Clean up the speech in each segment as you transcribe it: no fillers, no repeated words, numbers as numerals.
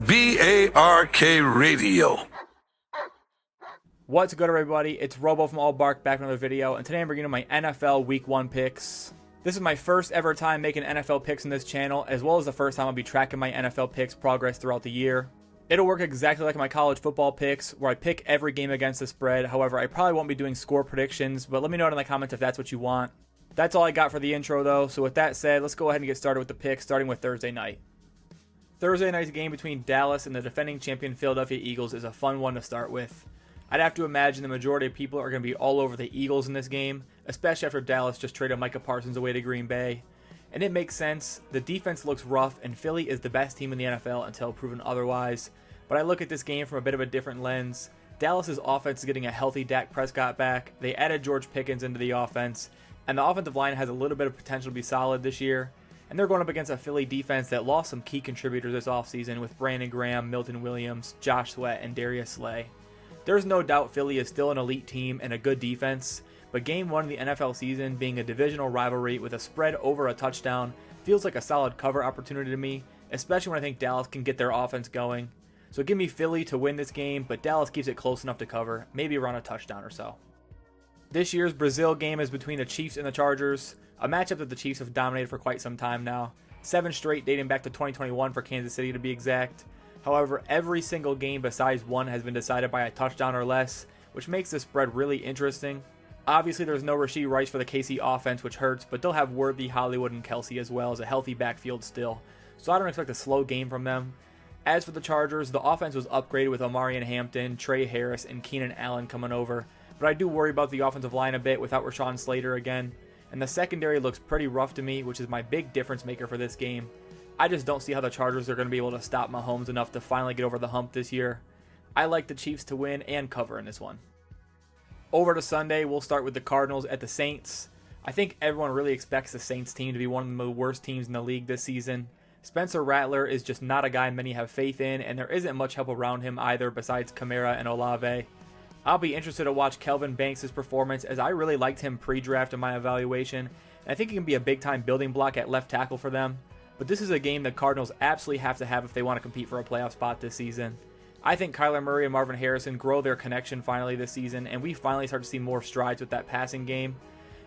BARK Radio. What's good, everybody? It's Robo from All Bark back with another video, and today I'm bringing you my NFL Week 1 picks. This is my first ever time making NFL picks in this channel, as well as the first time I'll be tracking my NFL picks progress throughout the year. It'll work exactly like my college football picks, where I pick every game against the spread. However, I probably won't be doing score predictions, but let me know in the comments if that's what you want. That's all I got for the intro, though, so with that said, let's go ahead and get started with the picks, starting with Thursday night. Thursday night's game between Dallas and the defending champion Philadelphia Eagles is a fun one to start with. I'd have to imagine the majority of people are going to be all over the Eagles in this game, especially after Dallas just traded Micah Parsons away to Green Bay. And it makes sense. The defense looks rough, and Philly is the best team in the NFL until proven otherwise. But I look at this game from a bit of a different lens. Dallas's offense is getting a healthy Dak Prescott back. They added George Pickens into the offense, and the offensive line has a little bit of potential to be solid this year. And they're going up against a Philly defense that lost some key contributors this offseason with Brandon Graham, Milton Williams, Josh Sweat, and Darius Slay. There's no doubt Philly is still an elite team and a good defense, but game 1 of the NFL season being a divisional rivalry with a spread over a touchdown feels like a solid cover opportunity to me, especially when I think Dallas can get their offense going. So give me Philly to win this game, but Dallas keeps it close enough to cover, maybe around a touchdown or so. This year's Brazil game is between the Chiefs and the Chargers, a matchup that the Chiefs have dominated for quite some time now, 7 straight dating back to 2021 for Kansas City to be exact. However, every single game besides one has been decided by a touchdown or less, which makes this spread really interesting. Obviously, there's no Rashee Rice for the KC offense, which hurts, but they'll have Worthy, Hollywood, and Kelsey as well as a healthy backfield still, so I don't expect a slow game from them. As for the Chargers, the offense was upgraded with Omarion Hampton, Trey Harris, and Keenan Allen coming over, but I do worry about the offensive line a bit without Rashawn Slater again, and the secondary looks pretty rough to me, which is my big difference maker for this game. I just don't see how the Chargers are going to be able to stop Mahomes enough to finally get over the hump this year. I like the Chiefs to win and cover in this one. Over to Sunday, we'll start with the Cardinals at the Saints. I think everyone really expects the Saints team to be one of the worst teams in the league this season. Spencer Rattler is just not a guy many have faith in, and there isn't much help around him either besides Kamara and Olave. I'll be interested to watch Kelvin Banks' performance, as I really liked him pre-draft in my evaluation, and I think he can be a big-time building block at left tackle for them. But this is a game the Cardinals absolutely have to have if they want to compete for a playoff spot this season. I think Kyler Murray and Marvin Harrison grow their connection finally this season, and we finally start to see more strides with that passing game.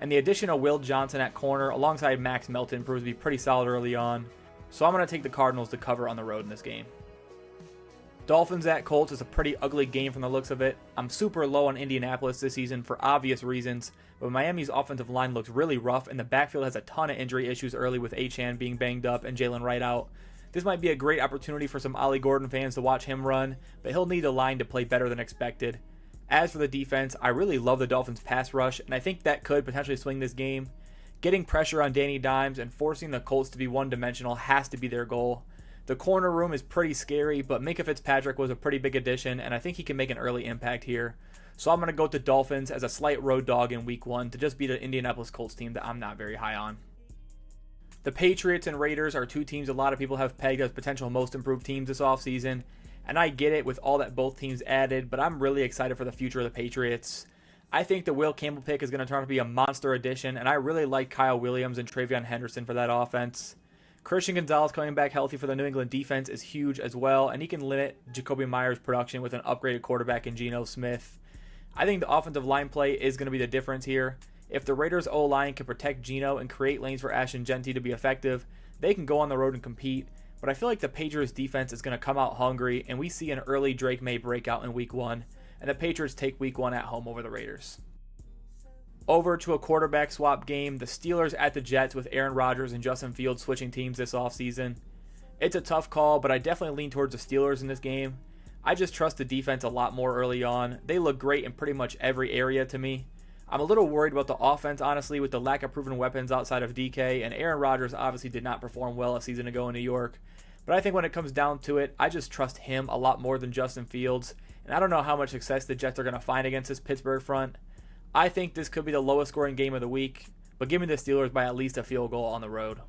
And the addition of Will Johnson at corner alongside Max Melton proves to be pretty solid early on. So I'm going to take the Cardinals to cover on the road in this game. Dolphins at Colts is a pretty ugly game from the looks of it. I'm super low on Indianapolis this season for obvious reasons, but Miami's offensive line looks really rough, and the backfield has a ton of injury issues early with Achane being banged up and Jalen Wright out. This might be a great opportunity for some Ollie Gordon fans to watch him run, but he'll need a line to play better than expected. As for the defense, I really love the Dolphins' pass rush, and I think that could potentially swing this game. Getting pressure on Danny Dimes and forcing the Colts to be one-dimensional has to be their goal. The corner room is pretty scary, but Minkah Fitzpatrick was a pretty big addition, and I think he can make an early impact here. So I'm going to go with the Dolphins as a slight road dog in Week 1 to just beat an Indianapolis Colts team that I'm not very high on. The Patriots and Raiders are two teams a lot of people have pegged as potential most improved teams this offseason, and I get it with all that both teams added, but I'm really excited for the future of the Patriots. I think the Will Campbell pick is going to turn out to be a monster addition, and I really like Kyle Williams and Travion Henderson for that offense. Christian Gonzalez coming back healthy for the New England defense is huge as well, and he can limit Jacoby Myers' production with an upgraded quarterback in Geno Smith. I think the offensive line play is going to be the difference here. If the Raiders' O-line can protect Geno and create lanes for Ashton Jeanty to be effective, they can go on the road and compete, but I feel like the Patriots' defense is going to come out hungry, and we see an early Drake May breakout in Week 1, and the Patriots take Week 1 at home over the Raiders. Over to a quarterback swap game, the Steelers at the Jets with Aaron Rodgers and Justin Fields switching teams this offseason. It's a tough call, but I definitely lean towards the Steelers in this game. I just trust the defense a lot more early on. They look great in pretty much every area to me. I'm a little worried about the offense, honestly, with the lack of proven weapons outside of DK, and Aaron Rodgers obviously did not perform well a season ago in New York. But I think when it comes down to it, I just trust him a lot more than Justin Fields, and I don't know how much success the Jets are going to find against this Pittsburgh front. I think this could be the lowest scoring game of the week, but give me the Steelers by at least a field goal on the road.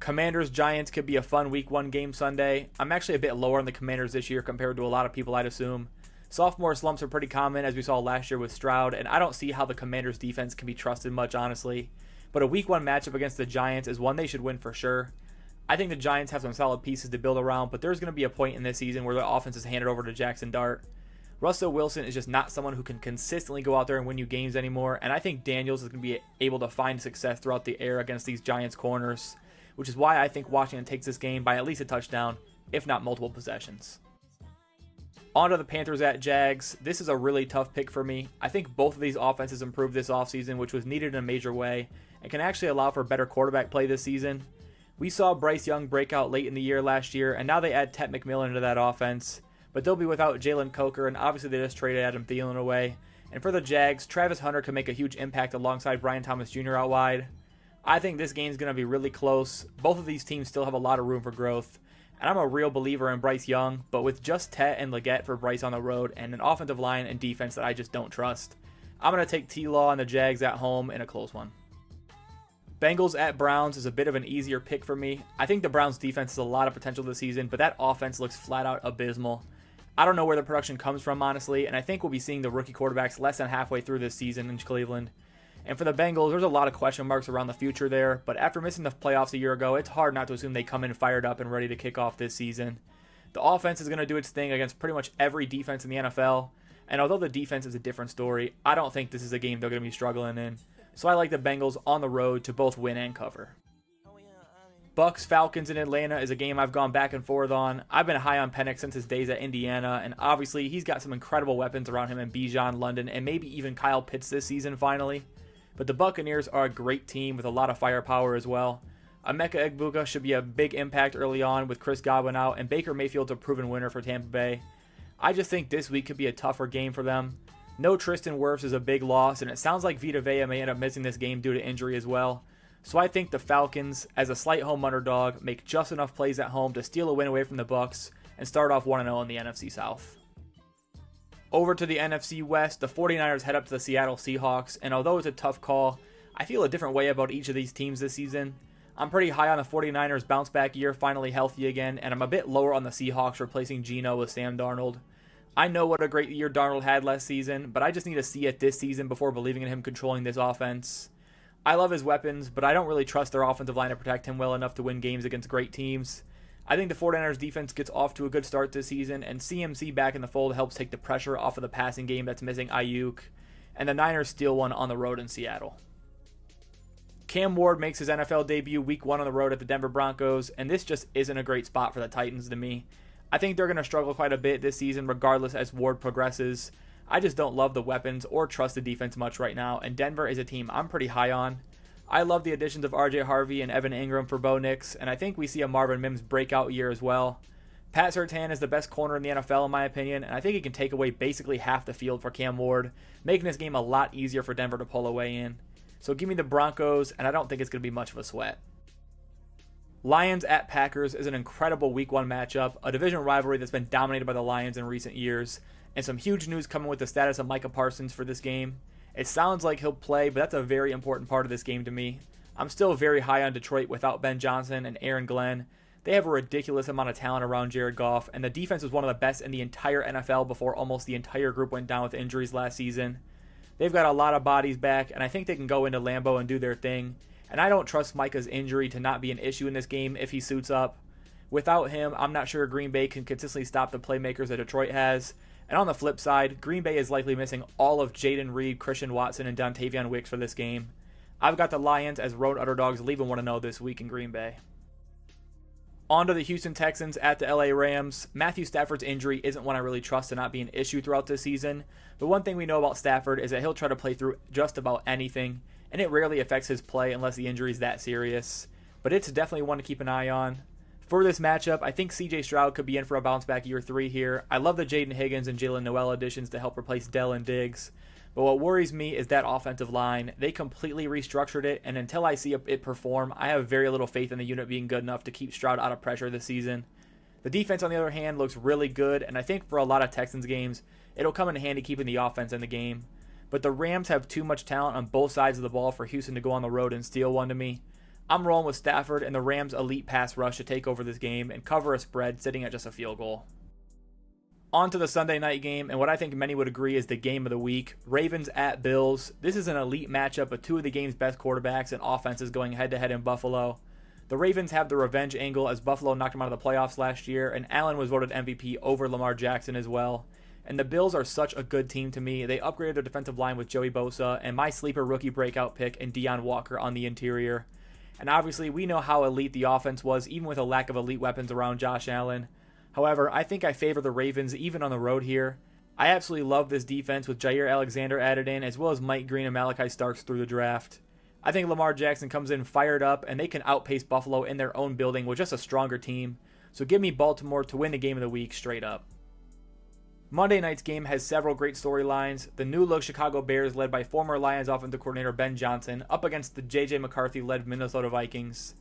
Commanders-Giants could be a fun Week 1 game Sunday. I'm actually a bit lower on the Commanders this year compared to a lot of people I'd assume. Sophomore slumps are pretty common, as we saw last year with Stroud, and I don't see how the Commanders' defense can be trusted much, honestly. But a Week 1 matchup against the Giants is one they should win for sure. I think the Giants have some solid pieces to build around, but there's going to be a point in this season where the offense is handed over to Jackson Dart. Russell Wilson is just not someone who can consistently go out there and win you games anymore, and I think Daniels is going to be able to find success throughout the air against these Giants corners, which is why I think Washington takes this game by at least a touchdown, if not multiple possessions. On to the Panthers at Jags. This is a really tough pick for me. I think both of these offenses improved this offseason, which was needed in a major way, and can actually allow for better quarterback play this season. We saw Bryce Young break out late in the year last year, and now they add Ted McMillan into that offense. But they'll be without Jalen Coker, and obviously they just traded Adam Thielen away. And for the Jags, Travis Hunter can make a huge impact alongside Brian Thomas Jr. out wide. I think this game's going to be really close. Both of these teams still have a lot of room for growth. And I'm a real believer in Bryce Young, but with just Tet and Leggett for Bryce on the road and an offensive line and defense that I just don't trust, I'm going to take T-Law and the Jags at home in a close one. Bengals at Browns is a bit of an easier pick for me. I think the Browns defense has a lot of potential this season, but that offense looks flat out abysmal. I don't know where the production comes from, honestly, and I think we'll be seeing the rookie quarterbacks less than halfway through this season in Cleveland. And for the Bengals, there's a lot of question marks around the future there, but after missing the playoffs a year ago, it's hard not to assume they come in fired up and ready to kick off this season. The offense is going to do its thing against pretty much every defense in the NFL, and although the defense is a different story, I don't think this is a game they're going to be struggling in. So I like the Bengals on the road to both win and cover. Bucks Falcons in Atlanta is a game I've gone back and forth on. I've been high on Penix since his days at Indiana, and obviously he's got some incredible weapons around him in Bijan, London, and maybe even Kyle Pitts this season finally. But the Buccaneers are a great team with a lot of firepower as well. Emeka Egbuka should be a big impact early on with Chris Godwin out, and Baker Mayfield's a proven winner for Tampa Bay. I just think this week could be a tougher game for them. No Tristan Wirfs is a big loss, and it sounds like Vita Vea may end up missing this game due to injury as well. So I think the Falcons, as a slight home underdog, make just enough plays at home to steal a win away from the Bucks and start off 1-0 in the NFC South. Over to the NFC West, the 49ers head up to the Seattle Seahawks, and although it's a tough call, I feel a different way about each of these teams this season. I'm pretty high on the 49ers bounce back year, finally healthy again, and I'm a bit lower on the Seahawks replacing Geno with Sam Darnold. I know what a great year Darnold had last season, but I just need to see it this season before believing in him controlling this offense. I love his weapons, but I don't really trust their offensive line to protect him well enough to win games against great teams. I think the 49ers defense gets off to a good start this season, and CMC back in the fold helps take the pressure off of the passing game that's missing Ayuk, and the Niners steal one on the road in Seattle. Cam Ward makes his NFL debut week 1 on the road at the Denver Broncos, and this just isn't a great spot for the Titans to me. I think they're going to struggle quite a bit this season regardless as Ward progresses. I just don't love the weapons or trust the defense much right now, and Denver is a team I'm pretty high on. I love the additions of RJ Harvey and Evan Ingram for Bo Nix, and I think we see a Marvin Mims breakout year as well. Pat Surtain is the best corner in the NFL in my opinion, and I think he can take away basically half the field for Cam Ward, making this game a lot easier for Denver to pull away in. So give me the Broncos, and I don't think it's going to be much of a sweat. Lions at Packers is an incredible week 1 matchup, a division rivalry that's been dominated by the Lions in recent years, and some huge news coming with the status of Micah Parsons for this game. It sounds like he'll play, but that's a very important part of this game to me. I'm still very high on Detroit without Ben Johnson and Aaron Glenn. They have a ridiculous amount of talent around Jared Goff, and the defense was one of the best in the entire NFL before almost the entire group went down with injuries last season. They've got a lot of bodies back, and I think they can go into Lambeau and do their thing. And I don't trust Micah's injury to not be an issue in this game if he suits up. Without him, I'm not sure Green Bay can consistently stop the playmakers that Detroit has. And on the flip side, Green Bay is likely missing all of Jaden Reed, Christian Watson, and Dontavian Wicks for this game. I've got the Lions as road underdogs leaving 1-0 this week in Green Bay. On to the Houston Texans at the LA Rams. Matthew Stafford's injury isn't one I really trust to not be an issue throughout this season. But one thing we know about Stafford is that he'll try to play through just about anything, and it rarely affects his play unless the injury is that serious. But it's definitely one to keep an eye on. For this matchup, I think CJ Stroud could be in for a bounce back year 3 here. I love the Jaden Higgins and Jalen Noel additions to help replace Dell and Diggs. But what worries me is that offensive line. They completely restructured it, and until I see it perform, I have very little faith in the unit being good enough to keep Stroud out of pressure this season. The defense, on the other hand, looks really good, and I think for a lot of Texans games, it'll come in handy keeping the offense in the game. But the Rams have too much talent on both sides of the ball for Houston to go on the road and steal one to me. I'm rolling with Stafford and the Rams' elite pass rush to take over this game and cover a spread sitting at just a field goal. On to the Sunday night game, and what I think many would agree is the game of the week. Ravens at Bills. This is an elite matchup of two of the game's best quarterbacks and offenses going head-to-head in Buffalo. The Ravens have the revenge angle as Buffalo knocked them out of the playoffs last year, and Allen was voted MVP over Lamar Jackson as well. And the Bills are such a good team to me. They upgraded their defensive line with Joey Bosa and my sleeper rookie breakout pick in Deion Walker on the interior. And obviously, we know how elite the offense was, even with a lack of elite weapons around Josh Allen. However, I think I favor the Ravens even on the road here. I absolutely love this defense with Jair Alexander added in, as well as Mike Green and Malachi Starks through the draft. I think Lamar Jackson comes in fired up, and they can outpace Buffalo in their own building with just a stronger team. So give me Baltimore to win the game of the week straight up. Monday night's game has several great storylines. The new-look Chicago Bears, led by former Lions offensive coordinator Ben Johnson, up against the J.J. McCarthy-led Minnesota Vikings.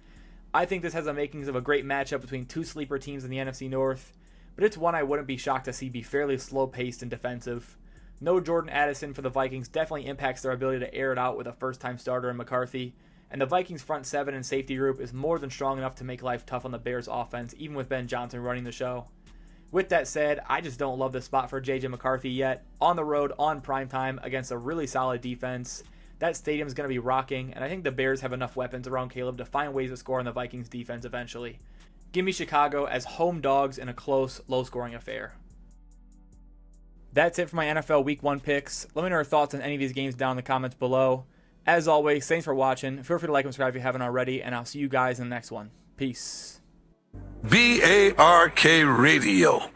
I think this has the makings of a great matchup between two sleeper teams in the NFC North, but it's one I wouldn't be shocked to see be fairly slow-paced and defensive. No Jordan Addison for the Vikings definitely impacts their ability to air it out with a first-time starter in McCarthy, and the Vikings' front seven and safety group is more than strong enough to make life tough on the Bears' offense, even with Ben Johnson running the show. With that said, I just don't love the spot for J.J. McCarthy yet. On the road, on primetime, against a really solid defense. That stadium's going to be rocking, and I think the Bears have enough weapons around Caleb to find ways to score on the Vikings' defense eventually. Give me Chicago as home dogs in a close, low-scoring affair. That's it for my NFL Week 1 picks. Let me know your thoughts on any of these games down in the comments below. As always, thanks for watching. Feel free to like and subscribe if you haven't already, and I'll see you guys in the next one. Peace. BARK Radio.